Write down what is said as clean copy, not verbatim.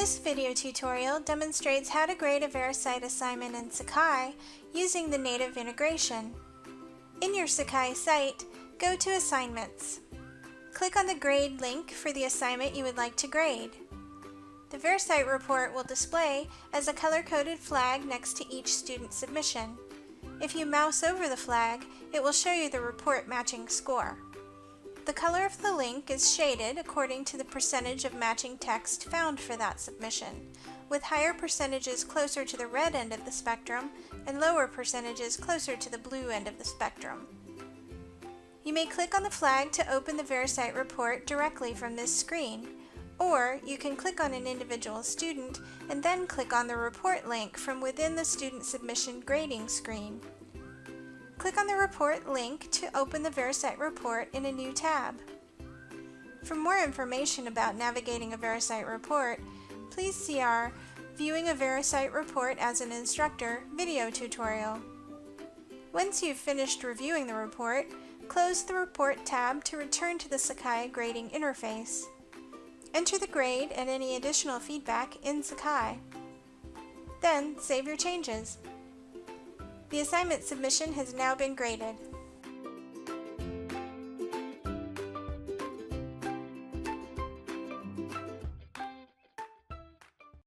This video tutorial demonstrates how to grade a VeriCite assignment in Sakai using the native integration. In your Sakai site, go to Assignments. Click on the Grade link for the assignment you would like to grade. The VeriCite report will display as a color-coded flag next to each student submission. If you mouse over the flag, it will show you the report matching score. The color of the link is shaded according to the percentage of matching text found for that submission, with higher percentages closer to the red end of the spectrum and lower percentages closer to the blue end of the spectrum. You may click on the flag to open the VeriCite report directly from this screen, or you can click on an individual student and then click on the report link from within the student submission grading screen. Click on the report link to open the VeriCite report in a new tab. For more information about navigating a VeriCite report, please see our Viewing a VeriCite Report as an Instructor video tutorial. Once you've finished reviewing the report, close the Report tab to return to the Sakai grading interface. Enter the grade and any additional feedback in Sakai. Then save your changes. The assignment submission has now been graded.